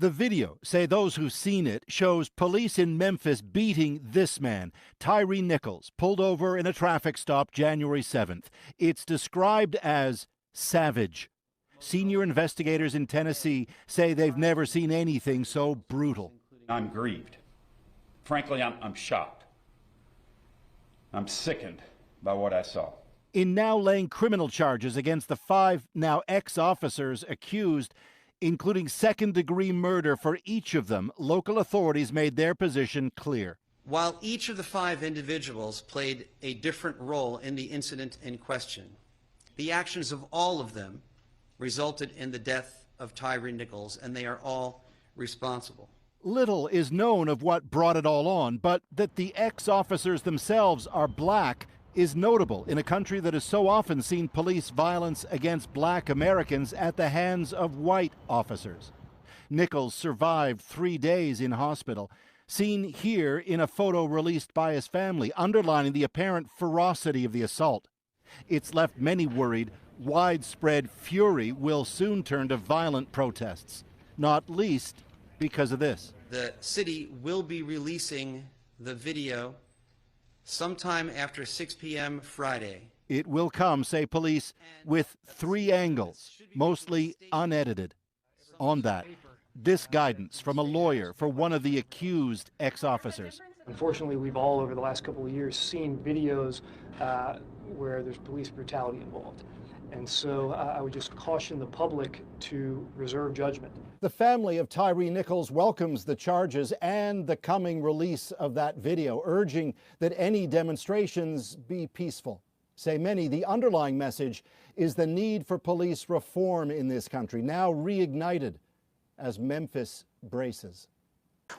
The video, say those who've seen it, shows police in Memphis beating this man, Tyre Nichols, pulled over in a traffic stop January 7th. It's described as savage. Senior investigators in Tennessee say they've never seen anything so brutal. I'm grieved. Frankly, I'm shocked. I'm sickened by what I saw. In now laying criminal charges against the 5 now ex-officers accused, including second-degree murder for each of them, local authorities made their position clear. While each of the 5 individuals played a different role in the incident in question, the actions of all of them resulted in the death of Tyre Nichols, and they are all responsible. Little is known of what brought it all on, but that the ex-officers themselves are black is notable in a country that has so often seen police violence against black Americans at the hands of white officers. Nichols survived 3 days in hospital, seen here in a photo released by his family, underlining the apparent ferocity of the assault. It's left many worried widespread fury will soon turn to violent protests, not least because of this. The city will be releasing the video sometime after 6 p.m. Friday. It will come, say police, with 3 angles, mostly unedited. On that, this guidance from a lawyer for one of the accused ex-officers. Unfortunately, we've all over the last couple of years seen videos where there's police brutality involved. And so I would just caution the public to reserve judgment. The family of Tyre Nichols welcomes the charges and the coming release of that video, urging that any demonstrations be peaceful. Say many, the underlying message is the need for police reform in this country, now reignited as Memphis braces.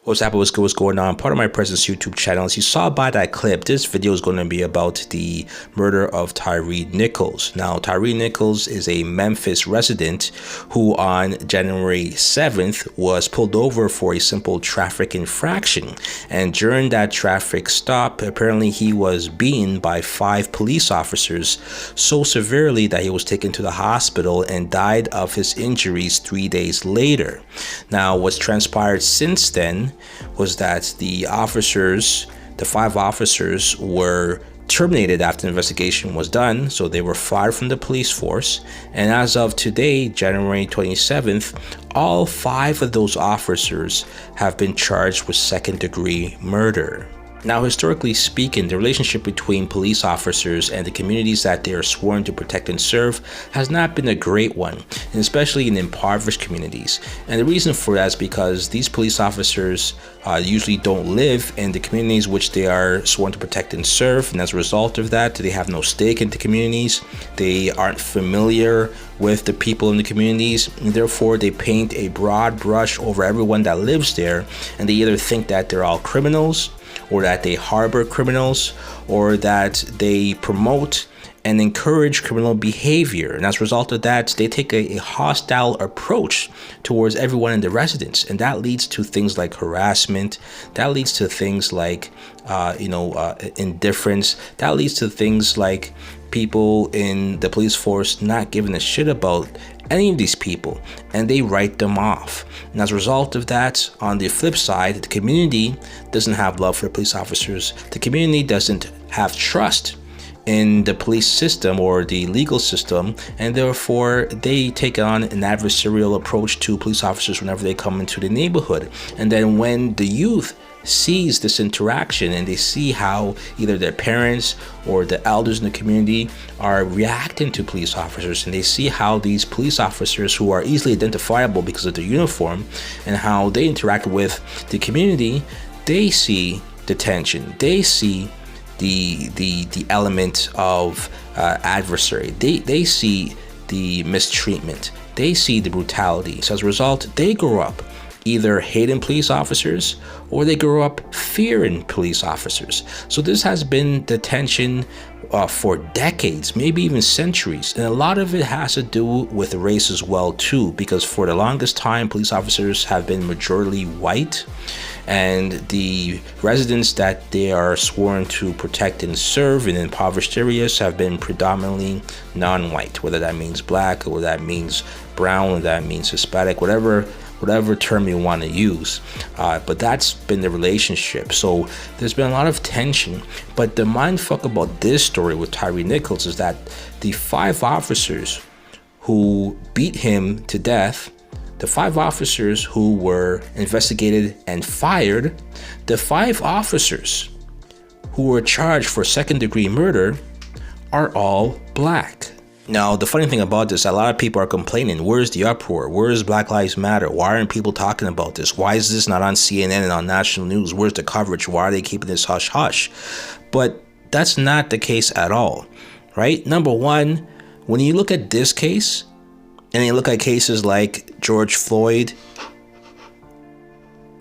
What's happening? What's going on? Part of my presence YouTube channel. As you saw by that clip, this video is going to be about the murder of Tyre Nichols. Now, Tyre Nichols is a Memphis resident who on January 7th was pulled over for a simple traffic infraction. And during that traffic stop, apparently he was beaten by 5 police officers so severely that he was taken to the hospital and died of his injuries 3 days later. Now, what's transpired since then was that the 5 officers were terminated after the investigation was done, so they were fired from the police force. And as of today, January 27th, all 5 of those officers have been charged with second-degree murder. Now, historically speaking, the relationship between police officers and the communities that they are sworn to protect and serve has not been a great one, and especially in impoverished communities. And the reason for that is because these police officers usually don't live in the communities which they are sworn to protect and serve, and as a result of that, they have no stake in the communities. They aren't familiar with the people in the communities, and therefore they paint a broad brush over everyone that lives there, and they either think that they're all criminals, or that they harbor criminals, or that they promote and encourage criminal behavior. And as a result of that, they take a hostile approach towards everyone in the residence. And that leads to things like harassment. That leads to things like, indifference. That leads to things like people in the police force not giving a shit about any of these people, and they write them off. And as a result of that, on the flip side, the community doesn't have love for police officers. The community doesn't have trust in the police system or the legal system, and therefore they take on an adversarial approach to police officers whenever they come into the neighborhood. And then when the youth sees this interaction and they see how either their parents or the elders in the community are reacting to police officers, and they see how these police officers who are easily identifiable because of their uniform and how they interact with the community, they see the tension, they see the element of adversary, they see the mistreatment, they see the brutality. So as a result, they grow up either hating police officers or they grow up fearing police officers. So this has been the tension for decades, maybe even centuries. And a lot of it has to do with race as well too, because for the longest time, police officers have been majority white, and the residents that they are sworn to protect and serve in impoverished areas have been predominantly non-white, whether that means black or that means brown or that means Hispanic, whatever whatever term you want to use. But that's been the relationship. So there's been a lot of tension. But the mindfuck about this story with Tyre Nichols is that the 5 officers who beat him to death, the 5 officers who were investigated and fired, the 5 officers who were charged for second-degree murder are all black. Now, the funny thing about this, a lot of people are complaining, where's the uproar? Where's Black Lives Matter? Why aren't people talking about this? Why is this not on CNN and on national news? Where's the coverage? Why are they keeping this hush-hush? But that's not the case at all, right? Number one, when you look at this case, and you look at cases like George Floyd,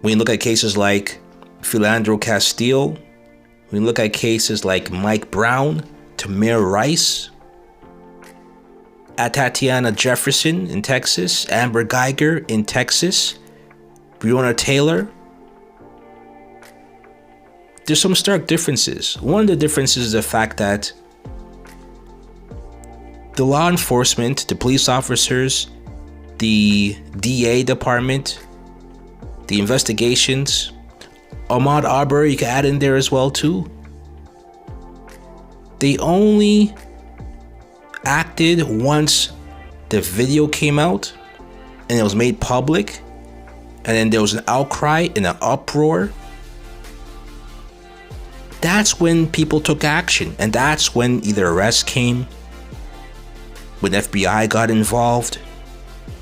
when you look at cases like Philando Castile, when you look at cases like Mike Brown, Tamir Rice, Tatiana Jefferson in Texas, Amber Geiger in Texas, Breonna Taylor, there's some stark differences. One of the differences is the fact that the law enforcement, the police officers, the DA department, the investigations, Ahmaud Arbery, you can add in there as well too. They only acted once the video came out and it was made public, and then there was an outcry and an uproar. That's when people took action, and that's when either arrests came, when FBI got involved,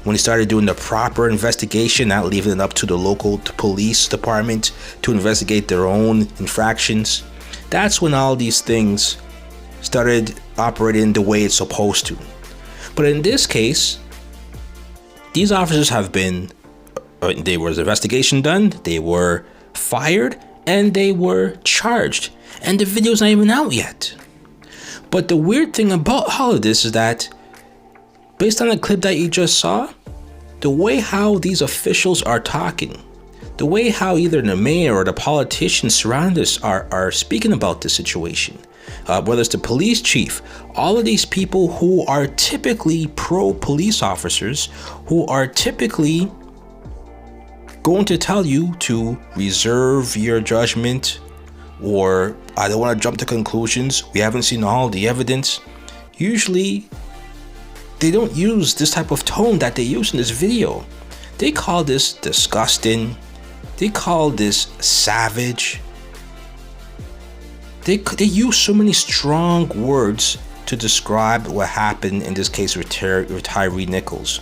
when they started doing the proper investigation, not leaving it up to the local police department to investigate their own infractions. That's when all these things started operating the way it's supposed to. But in this case, these officers have been, there was an investigation done, they were fired, and they were charged. And the video's not even out yet. But the weird thing about all of this is that, based on the clip that you just saw, the way how these officials are talking, the way how either the mayor or the politicians surrounding us are speaking about the situation, whether it's the police chief, all of these people who are typically pro-police officers, who are typically going to tell you to reserve your judgment, or I don't want to jump to conclusions, we haven't seen all the evidence. Usually, they don't use this type of tone that they use in this video. They call this disgusting. They call this savage. They use so many strong words to describe what happened in this case with Tyre Nichols.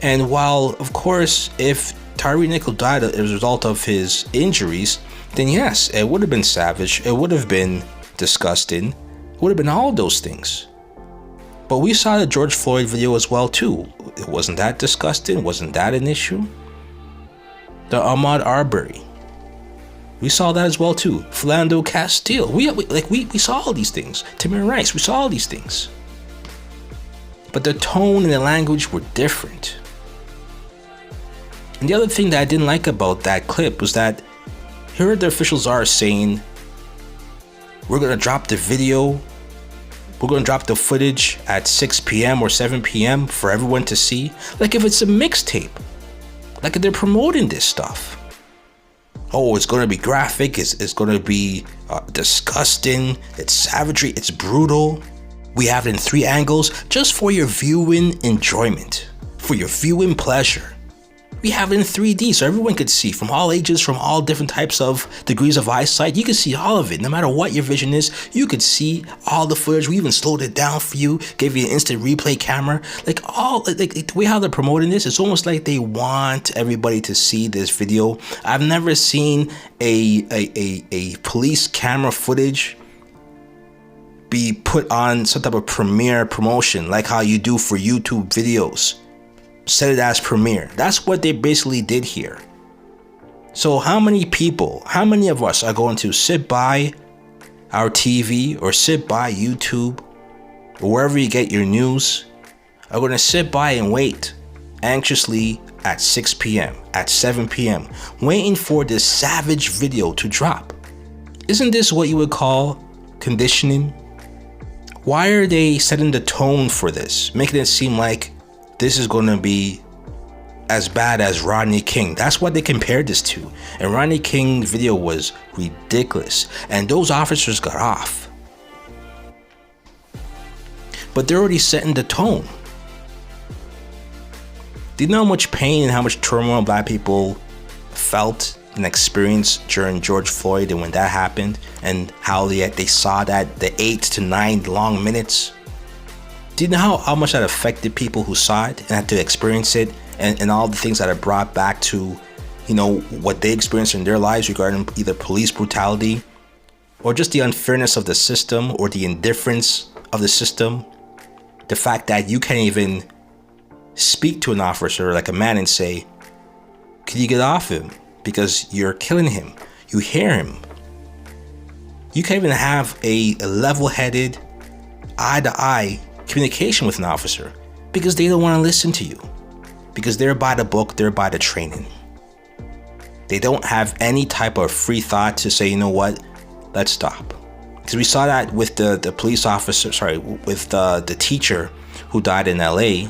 And while, of course, if Tyre Nichols died as a result of his injuries, then yes, it would have been savage. It would have been disgusting. It would have been all those things. But we saw the George Floyd video as well too. It wasn't that disgusting. Wasn't that an issue? The Ahmaud Arbery, we saw that as well too. Philando Castile, we saw all these things. Tamir Rice, we saw all these things. But the tone and the language were different. And the other thing that I didn't like about that clip was that here the officials are saying, we're gonna drop the video, we're gonna drop the footage at 6 p.m. or 7 p.m. for everyone to see. Like if it's a mixtape, like if they're promoting this stuff. Oh, it's gonna be graphic, it's gonna be disgusting, it's savagery, it's brutal. We have it in 3 angles just for your viewing enjoyment, for your viewing pleasure. We have it in 3D so everyone could see, from all ages, from all different types of degrees of eyesight. You can see all of it. No matter what your vision is, you could see all the footage. We even slowed it down for you, gave you an instant replay camera. Like the way how they're promoting this, it's almost like they want everybody to see this video. I've never seen a police camera footage be put on some type of premiere promotion like how you do for YouTube videos. Set it as premiere. That's what they basically did here. So how many people, how many of us are going to sit by our TV or sit by YouTube or wherever you get your news, are going to sit by and wait anxiously at 6 p.m., at 7 p.m., waiting for this savage video to drop? Isn't this what you would call conditioning? Why are they setting the tone for this, making it seem like this is going to be as bad as Rodney King. That's what they compared this to. And Rodney King's video was ridiculous. And those officers got off. But they're already setting the tone. Do you know how much pain and how much turmoil black people felt and experienced during George Floyd and when that happened? And how they saw that, the 8 to 9 long minutes? Do you know how much that affected people who saw it and had to experience it? And all the things that are brought back to, you know, what they experienced in their lives regarding either police brutality or just the unfairness of the system or the indifference of the system. The fact that you can't even speak to an officer like a man and say, "Can you get off him?" Because you're killing him. You hear him. You can't even have a level-headed, eye-to-eye communication with an officer because they don't want to listen to you. Because they're by the book, they're by the training. They don't have any type of free thought to say, you know what, let's stop. Because we saw that with the police officer, with the teacher who died in LA,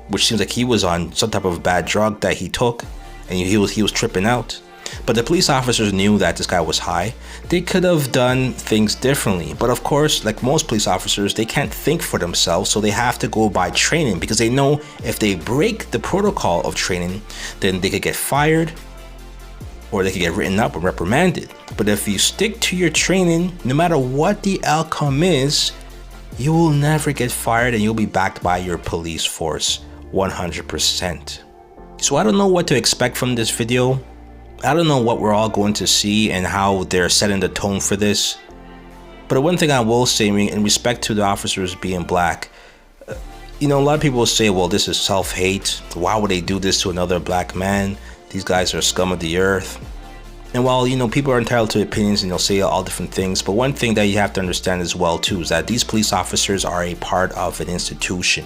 which seems like he was on some type of bad drug that he took, and he was tripping out. But the police officers knew that this guy was high. They could have done things differently. But of course, like most police officers, they can't think for themselves, so they have to go by training because they know if they break the protocol of training, then they could get fired or they could get written up or reprimanded. But if you stick to your training, no matter what the outcome is, you will never get fired and you'll be backed by your police force 100%. So I don't know what to expect from this video. I don't know what we're all going to see and how they're setting the tone for this. But one thing I will say in respect to the officers being black, you know, a lot of people will say, well, this is self-hate. Why would they do this to another black man? These guys are scum of the earth. And while, you know, people are entitled to opinions and they'll say all different things, but one thing that you have to understand as well too is that these police officers are a part of an institution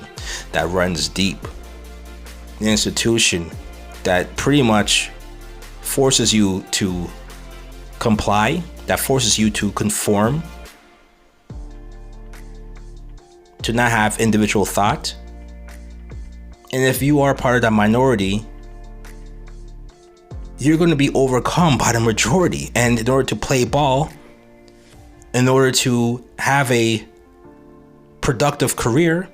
that runs deep. An institution that pretty much forces you to comply, that forces you to conform, to not have individual thought. And if you are part of that minority, you're going to be overcome by the majority. And in order to play ball, in order to have a productive career,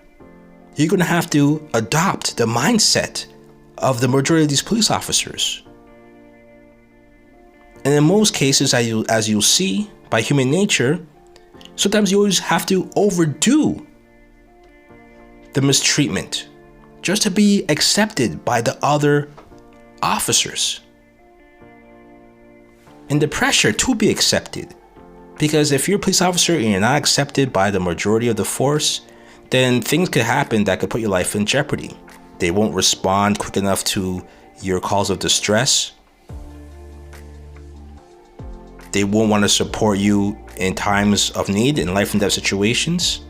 you're going to have to adopt the mindset of the majority of these police officers. And in most cases, as you'll see, by human nature, sometimes you always have to overdo the mistreatment just to be accepted by the other officers. And the pressure to be accepted. Because if you're a police officer and you're not accepted by the majority of the force, then things could happen that could put your life in jeopardy. They won't respond quick enough to your calls of distress. They won't want to support you in times of need, in life and death situations.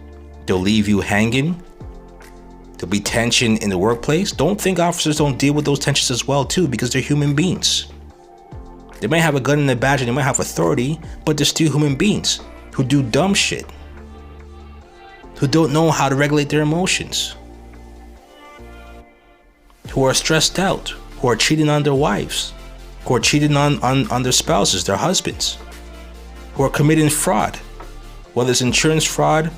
They'll leave you hanging. There'll be tension in the workplace. Don't think officers don't deal with those tensions as well too, because they're human beings. They might have a gun and a badge and they might have authority, but they're still human beings who do dumb shit, who don't know how to regulate their emotions, who are stressed out, who are cheating on their wives, who are cheating on their spouses, their husbands, who are committing fraud, whether it's insurance fraud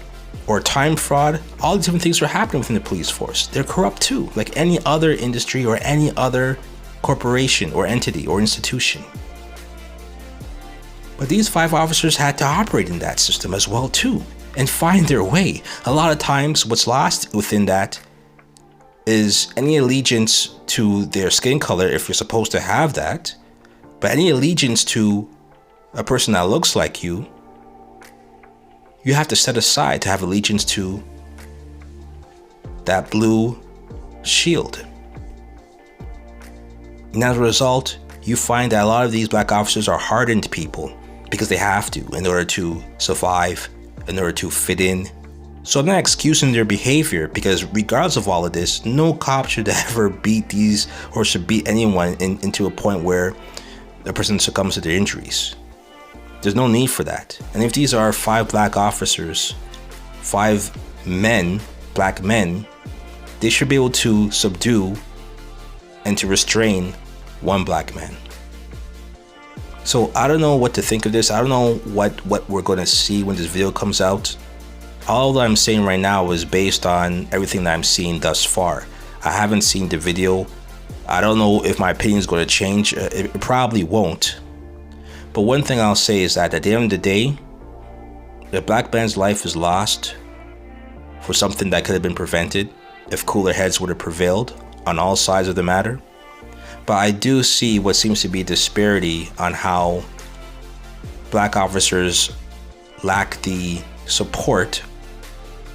or time fraud. All these different things are happening within the police force. They're corrupt too, like any other industry or any other corporation or entity or institution. But these 5 officers had to operate in that system as well too and find their way. A lot of times what's lost within that is any allegiance to their skin color, if you're supposed to have that, but any allegiance to a person that looks like you have to set aside to have allegiance to that blue shield. And as a result, you find that a lot of these black officers are hardened people because they have to in order to survive, in order to fit in. So I'm not excusing their behavior, because regardless of all of this, no cop should ever beat these or should beat anyone into a point where the person succumbs to their injuries. There's no need for that. And if these are 5 black officers, 5 men, black men, they should be able to subdue and to restrain one black man. So I don't know what to think of this. I don't know what we're going to see when this video comes out. All that I'm saying right now is based on everything that I'm seeing thus far. I haven't seen the video. I don't know if my opinion is going to change. It probably won't. But one thing I'll say is that at the end of the day, the black man's life is lost for something that could have been prevented if cooler heads would have prevailed on all sides of the matter. But I do see what seems to be disparity on how black officers lack the support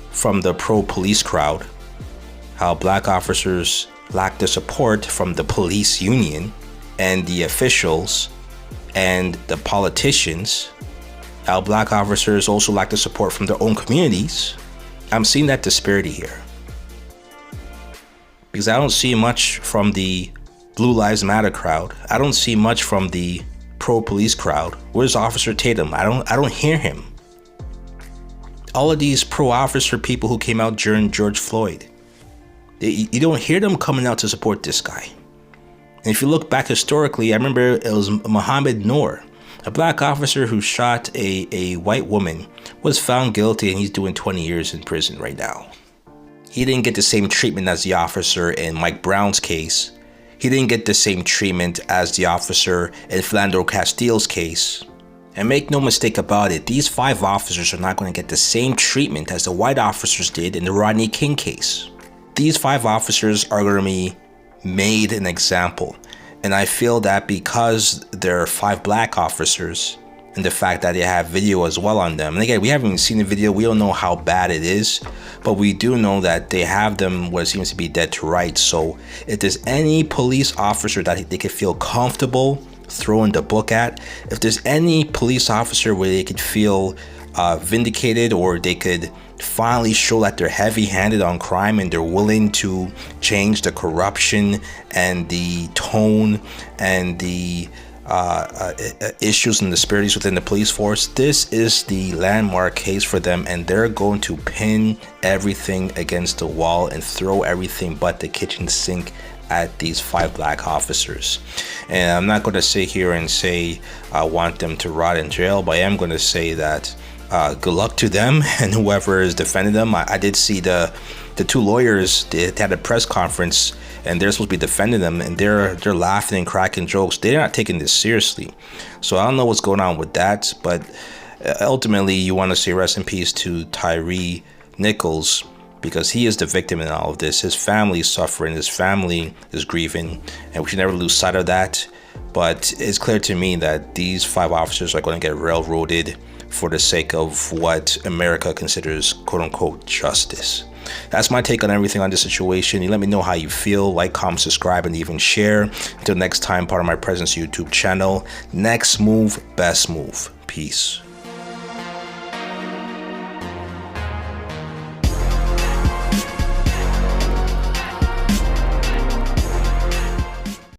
from the pro-police crowd, how black officers lack the support from the police union and the officials and the politicians, how black officers also lack the support from their own communities. I'm seeing that disparity here, because I don't see much from the Blue Lives Matter crowd. I don't see much from the pro-police crowd. Where's Officer Tatum? I don't hear him. All of these pro-officer people who came out during George Floyd, you don't hear them coming out to support this guy. And if you look back historically, I remember it was Muhammad Noor, a black officer who shot a white woman, was found guilty, and he's doing 20 years in prison right now. He didn't get the same treatment as the officer in Mike Brown's case. He didn't get the same treatment as the officer in Philando Castile's case. And make no mistake about it, these 5 officers are not going to get the same treatment as the white officers did in the Rodney King case. These 5 officers are going to be made an example. And I feel that because there are 5 black officers, and the fact that they have video as well on them. And again, we haven't even seen the video. We don't know how bad it is, but we do know that they have them where it seems to be dead to rights. So if there's any police officer that they could feel comfortable throwing the book at, if there's any police officer where they could feel vindicated, or they could finally show that they're heavy-handed on crime and they're willing to change the corruption and the tone and the issues and disparities within the police force, this is the landmark case for them, and they're going to pin everything against the wall and throw everything but the kitchen sink at these 5 black officers. And I'm not going to sit here and say I want them to rot in jail, but I am going to say that good luck to them and whoever is defending them. I did see the 2 lawyers, they had a press conference, and they're supposed to be defending them, and they're laughing and cracking jokes. They're not taking this seriously. So I don't know what's going on with that, but ultimately you want to say rest in peace to Tyre Nichols, because he is the victim in all of this. His family is suffering, his family is grieving, and we should never lose sight of that. But it's clear to me that these 5 officers are going to get railroaded for the sake of what America considers quote-unquote justice. That's my take on everything on this situation. You let me know how you feel. Like, comment, subscribe, and even share. Until next time, part of my presence YouTube channel. Next move, best move. Peace.